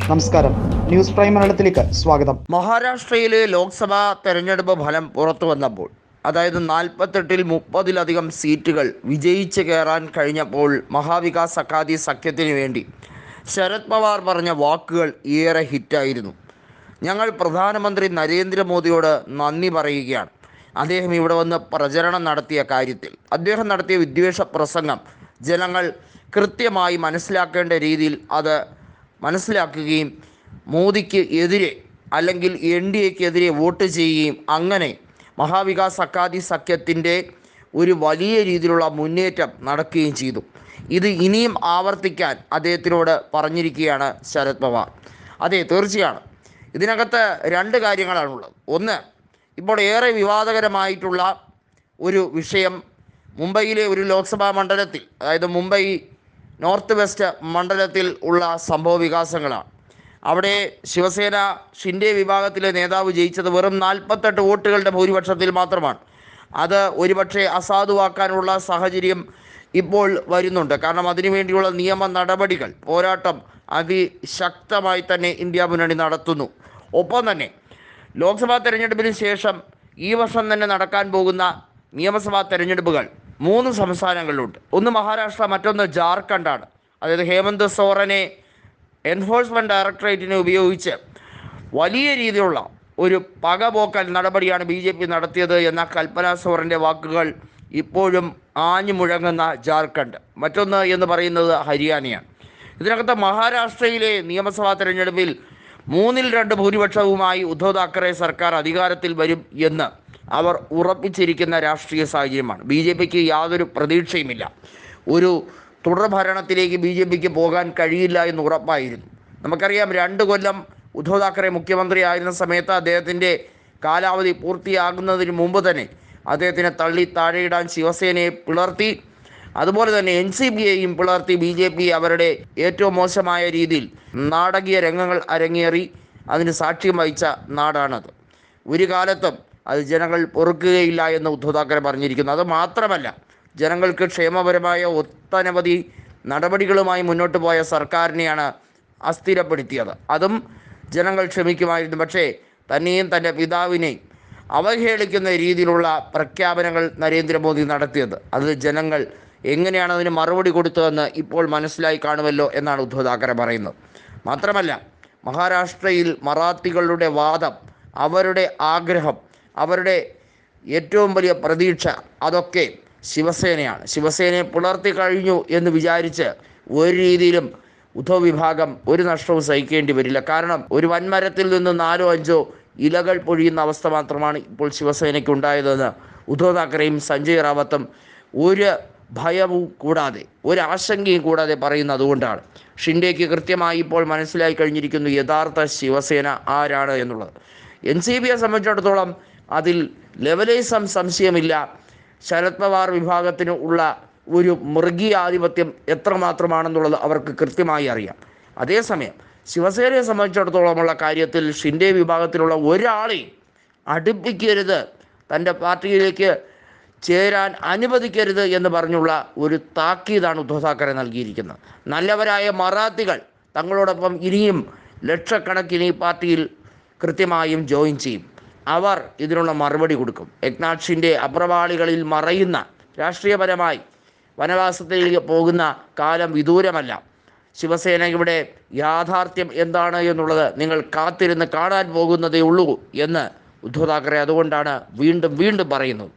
നമസ്കാരം, news prime മലയാളത്തിലേക്ക് സ്വാഗതം. മഹാരാഷ്ട്രയിലെ ലോക്സഭാ തെരഞ്ഞെടുപ്പ് ഫലം പുറത്തു വന്നപ്പോൾ, അതായത് 48-ൽ 30-ലധികം സീറ്റുകൾ വിജയിച്ച് കയറാൻ കഴിഞ്ഞപ്പോൾ മഹാവികാസ് അഘാദി സഖ്യത്തിന് വേണ്ടി ശരത് പവാർ പറഞ്ഞ വാക്കുകൾ ഏറെ ഹിറ്റായിരുന്നു. ഞങ്ങൾ പ്രധാനമന്ത്രി നരേന്ദ്രമോദിയോട് നന്ദി പറയുകയാണ്. അദ്ദേഹം ഇവിടെ വന്ന് പ്രചരണം നടത്തിയ കാര്യത്തിൽ അദ്ദേഹം നടത്തിയ വിദ്വേഷ പ്രസംഗം ജനങ്ങൾ കൃത്യമായി മനസ്സിലാക്കേണ്ട രീതിയിൽ അത് മനസ്സിലാക്കുകയും മോദിക്ക് എതിരെ അല്ലെങ്കിൽ NDAക്കെതിരെ വോട്ട് ചെയ്യുകയും അങ്ങനെ മഹാവികാസ് അഘാദി സഖ്യത്തിൻ്റെ ഒരു വലിയ രീതിയിലുള്ള മുന്നേറ്റം നടക്കുകയും ചെയ്തു. ഇത് ഇനിയും ആവർത്തിക്കാൻ അദ്ദേഹത്തിനോട് പറഞ്ഞിരിക്കുകയാണ് ശരത് പവാർ. അതെ, തീർച്ചയാണ്. ഇതിനകത്ത് രണ്ട് കാര്യങ്ങളാണുള്ളത്. ഒന്ന്, ഇപ്പോൾ ഏറെ വിവാദകരമായിട്ടുള്ള ഒരു വിഷയം മുംബൈയിലെ ഒരു ലോക്സഭാ മണ്ഡലത്തിൽ, അതായത് മുംബൈ നോർത്ത് വെസ്റ്റ് മണ്ഡലത്തിൽ ഉള്ള സംഭവ വികാസങ്ങളാണ്. അവിടെ ശിവസേന ഷിൻഡെ വിഭാഗത്തിലെ നേതാവ് ജയിച്ചത് വെറും 48 വോട്ടുകളുടെ ഭൂരിപക്ഷത്തിൽ മാത്രമാണ്. അത് ഒരുപക്ഷെ അസാധുവാക്കാനുള്ള സാഹചര്യം ഇപ്പോൾ വരുന്നുണ്ട്. കാരണം അതിനുവേണ്ടിയുള്ള നിയമ നടപടികൾ, പോരാട്ടം അതിശക്തമായി തന്നെ ഇന്ത്യ മുന്നണി നടത്തുന്നു. ഒപ്പം തന്നെ ലോക്സഭാ തെരഞ്ഞെടുപ്പിന് ശേഷം ഈ വർഷം തന്നെ നടക്കാൻ പോകുന്ന നിയമസഭാ തെരഞ്ഞെടുപ്പുകൾ 3 സംസ്ഥാനങ്ങളിലുണ്ട്. ഒന്ന് മഹാരാഷ്ട്ര, മറ്റൊന്ന് ജാർഖണ്ഡാണ്. അതായത് ഹേമന്ത് സോറനെ എൻഫോഴ്സ്മെൻറ്റ് ഡയറക്ടറേറ്റിനെ ഉപയോഗിച്ച് വലിയ രീതിയിലുള്ള ഒരു പകപോക്കൽ നടപടിയാണ് BJP നടത്തിയത് എന്ന കൽപ്പന സോറൻ്റെ വാക്കുകൾ ഇപ്പോഴും ആഞ്ഞു മുഴങ്ങുന്ന ജാർഖണ്ഡ്. മറ്റൊന്ന് എന്ന് പറയുന്നത് ഹരിയാനയാണ്. ഇതിനകത്ത് മഹാരാഷ്ട്രയിലെ നിയമസഭാ തെരഞ്ഞെടുപ്പിൽ 2/3 ഭൂരിപക്ഷവുമായി ഉദ്ധവ് താക്കറെ സർക്കാർ അധികാരത്തിൽ വരും എന്ന് അവർ ഉറപ്പിച്ചിരിക്കുന്ന രാഷ്ട്രീയ സാഹചര്യമാണ്. BJPക്ക് യാതൊരു പ്രതീക്ഷയുമില്ല. ഒരു തുടർഭരണത്തിലേക്ക് BJPക്ക് പോകാൻ കഴിയില്ല എന്ന് ഉറപ്പായിരുന്നു. നമുക്കറിയാം, 2 കൊല്ലം ഉദ്ധവ് താക്കറെ മുഖ്യമന്ത്രി ആയിരുന്ന സമയത്ത് അദ്ദേഹത്തിൻ്റെ കാലാവധി പൂർത്തിയാകുന്നതിന് മുമ്പ് തന്നെ അദ്ദേഹത്തിനെ തള്ളി താഴെയിടാൻ ശിവസേനയെ പിളർത്തി, അതുപോലെ തന്നെ NCPയെയും പിളർത്തി BJP അവരുടെ ഏറ്റവും മോശമായ രീതിയിൽ നാടകീയ രംഗങ്ങൾ അരങ്ങേറി അതിന് സാക്ഷ്യം വഹിച്ച നാടാണത്. ഒരു കാലത്തും അത് ജനങ്ങൾ പൊറുക്കുകയില്ല എന്ന് ഉദ്ധവ് താക്കറെ പറഞ്ഞിരിക്കുന്നു. അത് മാത്രമല്ല, ജനങ്ങൾക്ക് ക്ഷേമപരമായ ഒട്ടനവധി നടപടികളുമായി മുന്നോട്ട് പോയ സർക്കാരിനെയാണ് അസ്ഥിരപ്പെടുത്തിയത്. അതും ജനങ്ങൾ ക്ഷമിക്കുമായിരുന്നു. പക്ഷേ തന്നെയും തൻ്റെ പിതാവിനെയും അവഹേളിക്കുന്ന രീതിയിലുള്ള പ്രഖ്യാപനങ്ങൾ നരേന്ദ്രമോദി നടത്തിയത്, അത് ജനങ്ങൾ എങ്ങനെയാണ് അതിന് മറുപടി കൊടുത്തതെന്ന് ഇപ്പോൾ മനസ്സിലായി കാണുമല്ലോ എന്നാണ് ഉദ്ധവ് താക്കറെ പറയുന്നത്. മാത്രമല്ല, മഹാരാഷ്ട്രയിൽ മറാത്തികളുടെ വാദം, അവരുടെ ആഗ്രഹം, അവരുടെ ഏറ്റവും വലിയ പ്രതീക്ഷ അതൊക്കെ ശിവസേനയാണ്. ശിവസേനയെ പിളർത്തി കഴിഞ്ഞു എന്ന് വിചാരിച്ച് ഒരു രീതിയിലും ഉദ്ധവ് വിഭാഗം ഒരു നഷ്ടവും സഹിക്കേണ്ടി വരില്ല. കാരണം ഒരു വൻമരത്തിൽ നിന്ന് 4-5 ഇലകൾ പൊഴിയുന്ന അവസ്ഥ മാത്രമാണ് ഇപ്പോൾ ശിവസേനയ്ക്ക് ഉണ്ടായതെന്ന് ഉദ്ധവ് താക്കറെയും സഞ്ജയ് റാവത്തും ഒരു ഭയവും കൂടാതെ, ഒരു ആശങ്കയും കൂടാതെ പറയുന്നത് അതുകൊണ്ടാണ്. ഷിൻഡെക്ക് കൃത്യമായി ഇപ്പോൾ മനസ്സിലായി കഴിഞ്ഞിരിക്കുന്നു യഥാർത്ഥ ശിവസേന ആരാണ് എന്നുള്ളത്. NCPയെ സംബന്ധിച്ചിടത്തോളം അതിൽ ലെവലിസം സംശയമില്ല. ശരത് പവാർ വിഭാഗത്തിന് ഉള്ള ഒരു മൃഗീയാധിപത്യം എത്രമാത്രമാണെന്നുള്ളത് അവർക്ക് കൃത്യമായി അറിയാം. അതേസമയം ശിവസേനയെ സംബന്ധിച്ചിടത്തോളമുള്ള കാര്യത്തിൽ ഷിൻഡെ വിഭാഗത്തിലുള്ള ഒരാളെയും അടുപ്പിക്കരുത്, തൻ്റെ പാർട്ടിയിലേക്ക് ചേരാൻ അനുവദിക്കരുത് എന്ന് പറഞ്ഞുള്ള ഒരു താക്കീതാണ് ഉദ്ധവ് താക്കറെ നൽകിയിരിക്കുന്നത്. നല്ലവരായ മറാത്തികൾ തങ്ങളോടൊപ്പം ഇനിയും ലക്ഷക്കണക്കിന് ഈ പാർട്ടിയിൽ കൃത്യമായും ജോയിൻ ചെയ്യും. അവർ ഇതിനുള്ള മറുപടി കൊടുക്കും. ഏക്നാഥ് ഷിൻഡെ അപ്രവാളികളിൽ മറയുന്ന, രാഷ്ട്രീയപരമായി വനവാസത്തിലേക്ക് പോകുന്ന കാലം വിദൂരമല്ല. ശിവസേനയുടെ യാഥാർത്ഥ്യം എന്താണ് എന്നുള്ളത് നിങ്ങൾ കാത്തിരുന്ന് കാണാൻ പോകുന്നതേ ഉള്ളൂ എന്ന് ഉദ്ധവ് താക്കറെ അതുകൊണ്ടാണ് വീണ്ടും പറയുന്നത്.